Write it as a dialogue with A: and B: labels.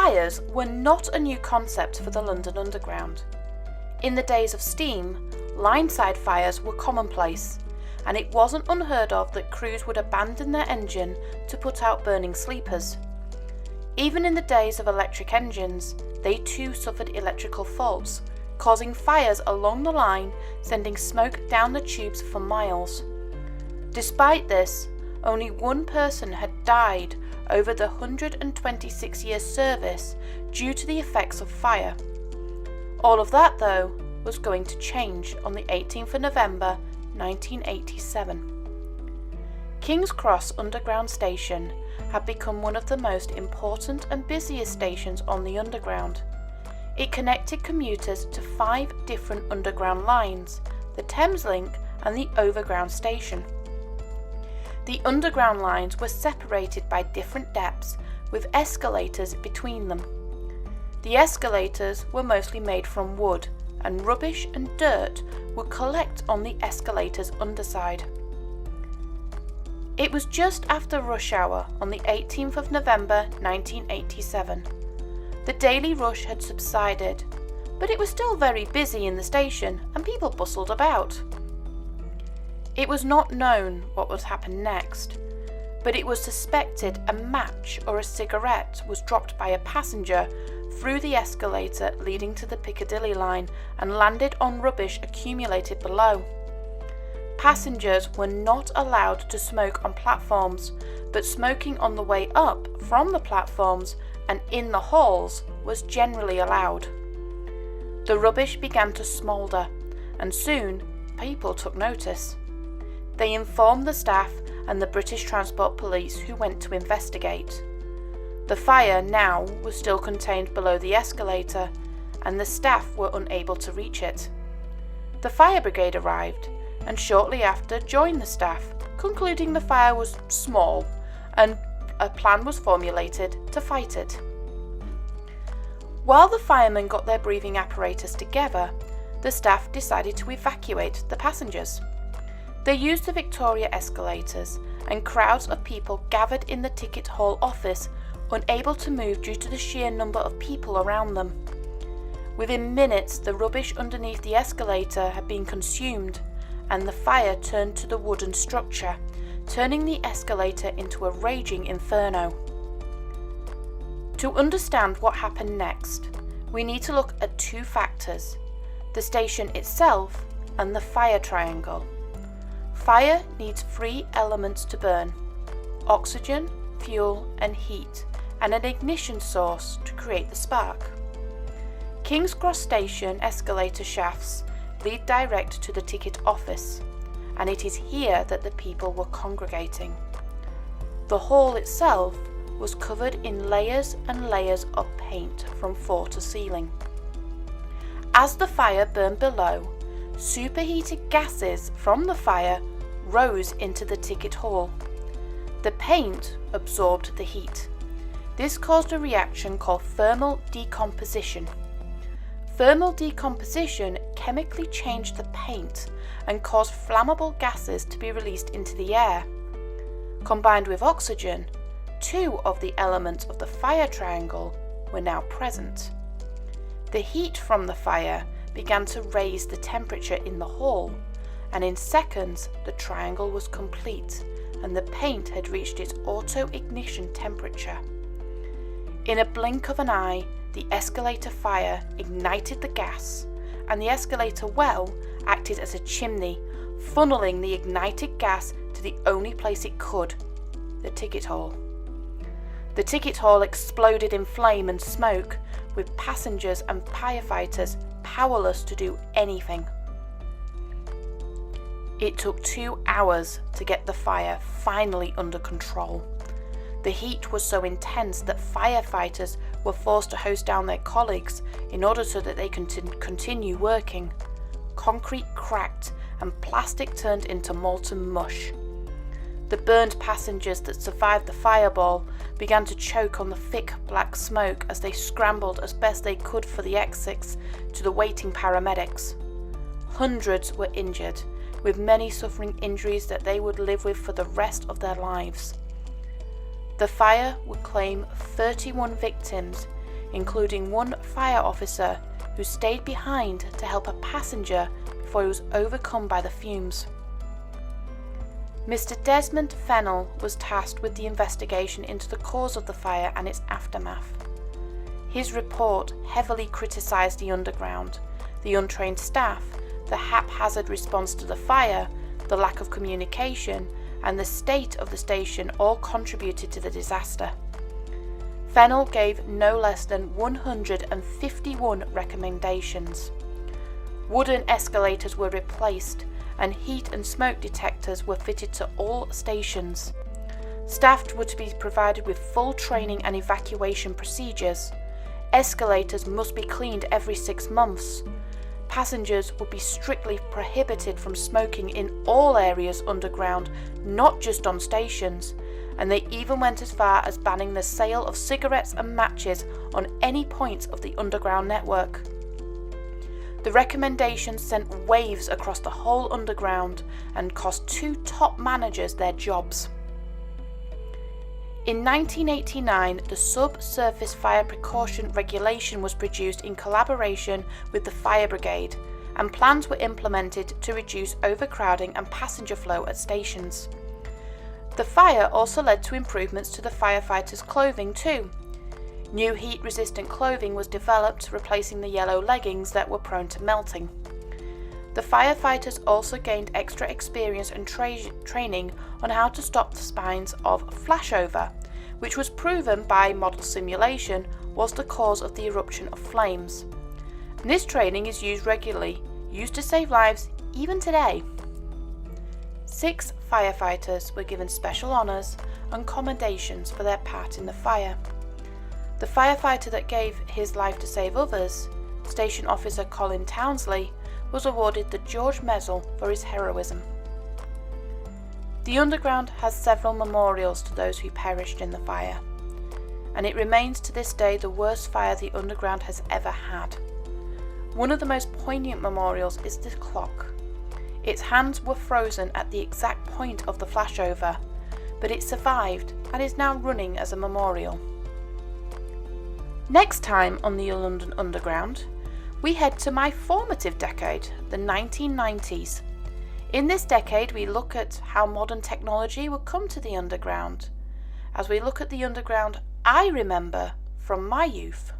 A: Fires were not a new concept for the London Underground. In the days of steam, line-side fires were commonplace, and it wasn't unheard of that crews would abandon their engine to put out burning sleepers. Even in the days of electric engines, they too suffered electrical faults, causing fires along the line, sending smoke down the tubes for miles. Despite this, only one person had died over the 126-year service due to the effects of fire. All of that, though, was going to change on the 18th of November 1987. King's Cross Underground Station had become one of the most important and busiest stations on the Underground. It connected commuters to 5 different Underground lines, the Thameslink and the Overground Station. The Underground lines were separated by different depths, with escalators between them. The escalators were mostly made from wood, and rubbish and dirt would collect on the escalator's underside. It was just after rush hour on the 18th of November 1987. The daily rush had subsided, but it was still very busy in the station and people bustled about. It was not known what would happen next, but it was suspected a match or a cigarette was dropped by a passenger through the escalator leading to the Piccadilly line and landed on rubbish accumulated below. Passengers were not allowed to smoke on platforms, but smoking on the way up from the platforms and in the halls was generally allowed. The rubbish began to smoulder, and soon people took notice. They informed the staff and the British Transport Police, who went to investigate. The fire now was still contained below the escalator, and the staff were unable to reach it. The fire brigade arrived, and shortly after joined the staff, concluding the fire was small, and a plan was formulated to fight it. While the firemen got their breathing apparatus together, the staff decided to evacuate the passengers. They used the Victoria escalators, and crowds of people gathered in the ticket hall office, unable to move due to the sheer number of people around them. Within minutes, the rubbish underneath the escalator had been consumed, and the fire turned to the wooden structure, turning the escalator into a raging inferno. To understand what happened next, we need to look at 2 factors: the station itself and the fire triangle. Fire needs 3 elements to burn: oxygen, fuel and heat, and an ignition source to create the spark. King's Cross Station escalator shafts lead direct to the ticket office, and it is here that the people were congregating. The hall itself was covered in layers and layers of paint from floor to ceiling. As the fire burned below, superheated gases from the fire rose into the ticket hall. The paint absorbed the heat. This caused a reaction called thermal decomposition. Thermal decomposition chemically changed the paint and caused flammable gases to be released into the air. Combined with oxygen, 2 of the elements of the fire triangle were now present. The heat from the fire began to raise the temperature in the hall, and in seconds the triangle was complete and the paint had reached its auto-ignition temperature. In a blink of an eye, the escalator fire ignited the gas, and the escalator well acted as a chimney, funneling the ignited gas to the only place it could, the ticket hall. The ticket hall exploded in flame and smoke, with passengers and firefighters powerless to do anything. It took 2 hours to get the fire finally under control. The heat was so intense that firefighters were forced to hose down their colleagues in order so that they could continue working. Concrete cracked and plastic turned into molten mush. The burned passengers that survived the fireball began to choke on the thick black smoke as they scrambled as best they could for the exits to the waiting paramedics. Hundreds were injured, with many suffering injuries that they would live with for the rest of their lives. The fire would claim 31 victims, including one fire officer who stayed behind to help a passenger before he was overcome by the fumes. Mr. Desmond Fennell was tasked with the investigation into the cause of the fire and its aftermath. His report heavily criticised the underground, the untrained staff, the haphazard response to the fire, the lack of communication, and the state of the station all contributed to the disaster. Fennell gave no less than 151 recommendations. Wooden escalators were replaced, and heat and smoke detectors were fitted to all stations. Staff were to be provided with full training and evacuation procedures. Escalators must be cleaned every 6 months. Passengers would be strictly prohibited from smoking in all areas underground, not just on stations, and they even went as far as banning the sale of cigarettes and matches on any point of the underground network. The recommendations sent waves across the whole underground and cost 2 top managers their jobs. In 1989, the Subsurface Fire Precaution Regulation was produced in collaboration with the Fire Brigade, and plans were implemented to reduce overcrowding and passenger flow at stations. The fire also led to improvements to the firefighters' clothing too. New heat-resistant clothing was developed, replacing the yellow leggings that were prone to melting. The firefighters also gained extra experience and training on how to stop the signs of flashover, which was proven by model simulation was the cause of the eruption of flames. And this training is used regularly, used to save lives even today. 6 firefighters were given special honours and commendations for their part in the fire. The firefighter that gave his life to save others, Station Officer Colin Townsley, was awarded the George Medal for his heroism. The underground has several memorials to those who perished in the fire, and it remains to this day the worst fire the underground has ever had. One of the most poignant memorials is the clock. Its hands were frozen at the exact point of the flashover, but it survived and is now running as a memorial. Next time on the London Underground, we head to my formative decade, the 1990s. In this decade, we look at how modern technology would come to the underground, as we look at the underground I remember from my youth.